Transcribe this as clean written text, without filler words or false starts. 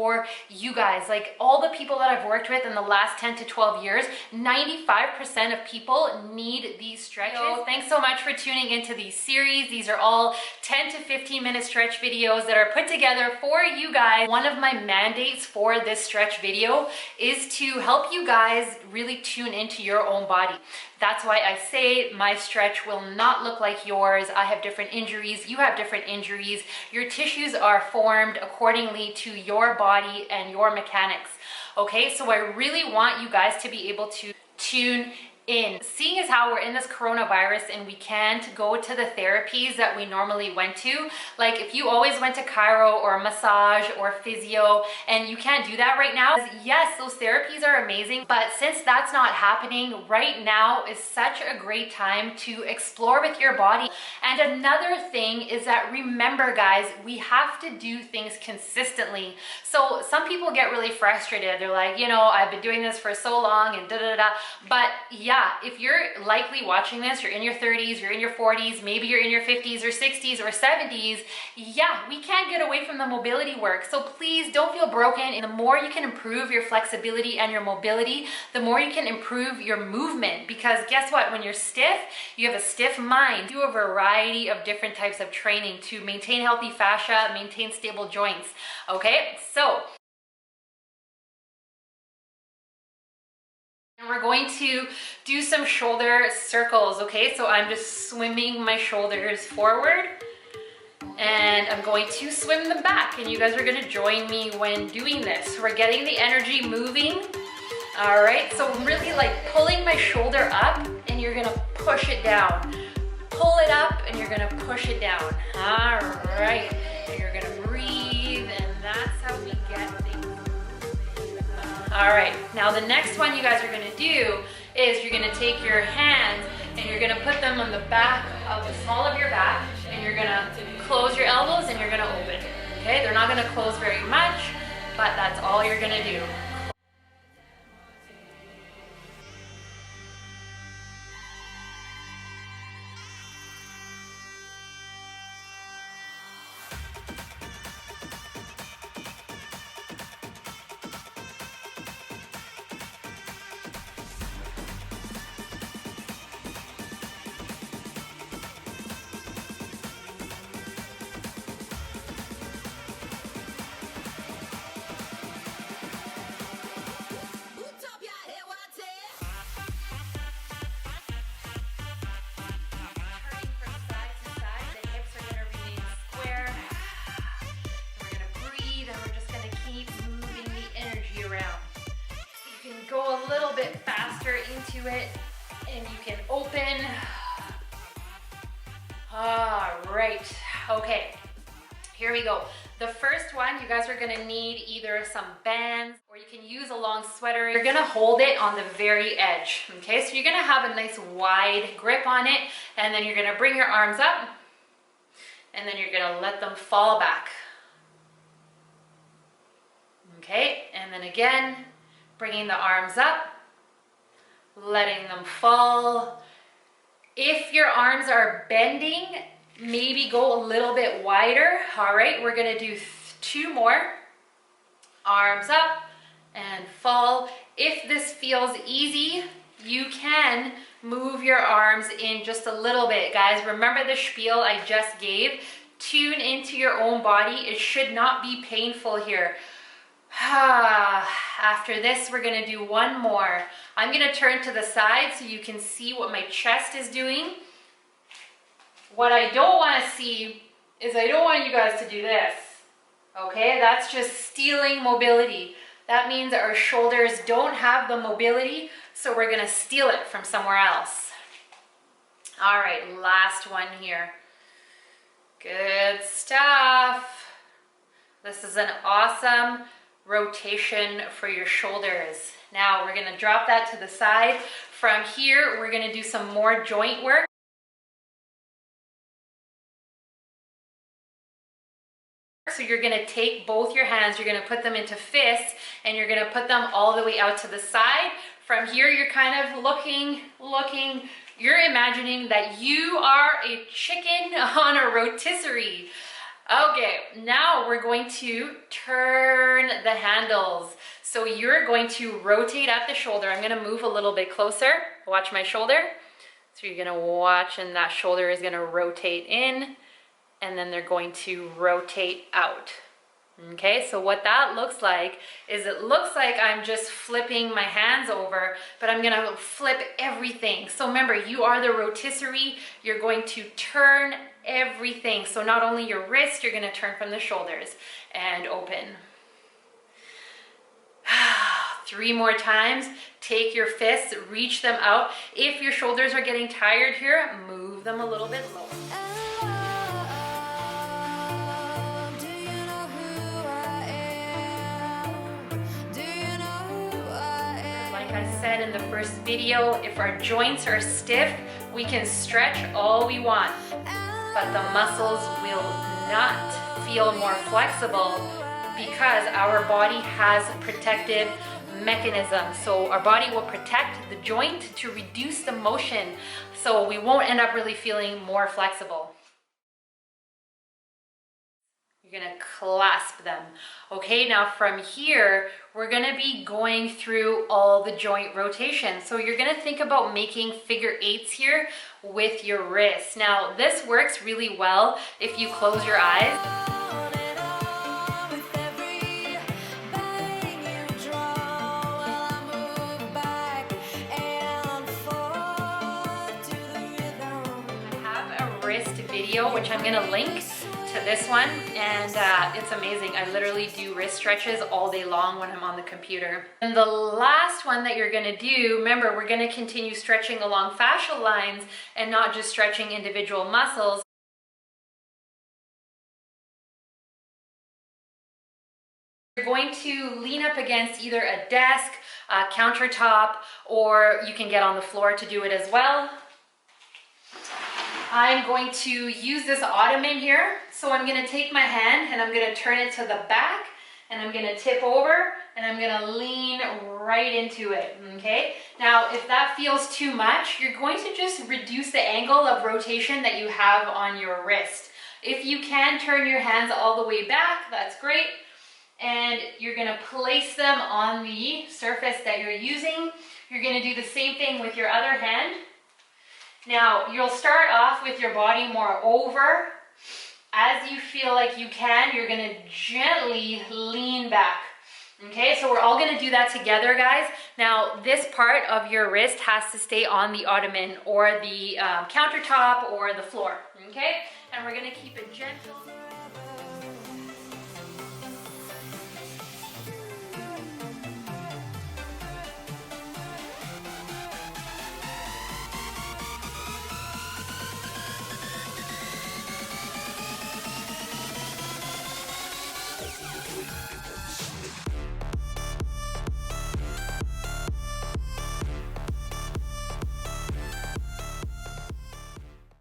for you guys. Like all the people that I've worked with in the last 10 to 12 years, 95% of people need these stretches. So thanks so much for tuning into these series. These are all 10 to 15 minute stretch videos that are put together for you guys. One of my mandates for this stretch video is to help you guys really tune into your own body. That's why I say my stretch will not look like yours. I have different injuries, you have different injuries. Your tissues are formed accordingly to your body and your mechanics. Okay, so I really want you guys to be able to tune in. Seeing as how we're in this coronavirus and we can't go to the therapies that we normally went to, like if you always went to chiro or massage or physio and you can't do that right now, yes, those therapies are amazing, but since that's not happening right now is such a great time to explore with your body. And another thing is that, remember guys, we have to do things consistently. So some people get really frustrated. They're like, you know, I've been doing this for so long and da da da. But yeah, if you're likely watching this, you're in your 30s, you're in your 40s, maybe you're in your 50s or 60s or 70s, yeah, we can't get away from the mobility work. So please don't feel broken. And the more you can improve your flexibility and your mobility, the more you can improve your movement. Because guess what? When you're stiff, you have a stiff mind. Do a variety of different types of training to maintain healthy fascia, maintain stable joints. Okay, so we're going to do some shoulder circles, okay? So I'm just swimming my shoulders forward and I'm going to swim them back, and you guys are gonna join me when doing this. We're getting the energy moving. All right, so I'm really like pulling my shoulder up and you're gonna push it down. Pull it up and you're gonna push it down. All right, and you're gonna breathe, and that's how we get things. All right, now the next one you guys are gonna do is you're gonna take your hands and you're gonna put them on the back of the small of your back, and you're gonna close your elbows and you're gonna open. Okay, they're not gonna close very much, but that's all you're gonna do. Go a little bit faster into it and you can open. All right, okay, here we go. The first one, you guys are gonna need either some bands or you can use a long sweater. You're gonna hold it on the very edge, okay? So you're gonna have a nice wide grip on it, and then you're gonna bring your arms up and then you're gonna let them fall back. Okay, and then again, bringing the arms up, letting them fall. If your arms are bending, maybe go a little bit wider. All right, we're gonna do 2 more. Arms up and fall. If this feels easy, you can move your arms in just a little bit. Guys, remember the spiel I just gave? Tune into your own body. It should not be painful here. After this, we're gonna do 1 more. I'm gonna turn to the side so you can see what my chest is doing. What I don't wanna see is I don't want you guys to do this, okay? That's just stealing mobility. That means our shoulders don't have the mobility, so we're gonna steal it from somewhere else. All right, last one here. Good stuff. This is an awesome rotation for your shoulders. Now we're gonna drop that to the side. From here, we're gonna do some more joint work. So you're gonna take both your hands, you're gonna put them into fists, and you're gonna put them all the way out to the side. From here, you're kind of looking, you're imagining that you are a chicken on a rotisserie. Okay, now we're going to turn the handles. So you're going to rotate at the shoulder. I'm gonna move a little bit closer. Watch my shoulder. So you're gonna watch, and that shoulder is gonna rotate in, and then they're going to rotate out. Okay, so what that looks like is it looks like I'm just flipping my hands over, but I'm gonna flip everything. So remember, you are the rotisserie. You're going to turn everything. So not only your wrist, you're gonna turn from the shoulders and open. 3 more times. Take your fists, reach them out. If your shoulders are getting tired here, move them a little bit lower. I said in the first video, if our joints are stiff, we can stretch all we want, but the muscles will not feel more flexible because our body has protective mechanisms. So our body will protect the joint to reduce the motion, so we won't end up really feeling more flexible. You're gonna clasp them. Okay, now from here, we're gonna be going through all the joint rotations. So you're gonna think about making figure 8s here with your wrists. Now, this works really well if you close your eyes. I have a wrist video, which I'm gonna link to this one, and it's amazing. I literally do wrist stretches all day long when I'm on the computer. And the last one that you're gonna do, remember, we're gonna continue stretching along fascial lines and not just stretching individual muscles. You're going to lean up against either a desk, a countertop, or you can get on the floor to do it as well. I'm going to use this ottoman here. So I'm gonna take my hand and I'm gonna turn it to the back, and I'm gonna tip over, and I'm gonna lean right into it, okay? Now, if that feels too much, you're going to just reduce the angle of rotation that you have on your wrist. If you can turn your hands all the way back, that's great. And you're gonna place them on the surface that you're using. You're gonna do the same thing with your other hand. Now, you'll start off with your body more over. As you feel like you can, you're gonna gently lean back. Okay, so we're all gonna do that together, guys. Now, this part of your wrist has to stay on the ottoman or the countertop or the floor, okay? And we're gonna keep it gentle.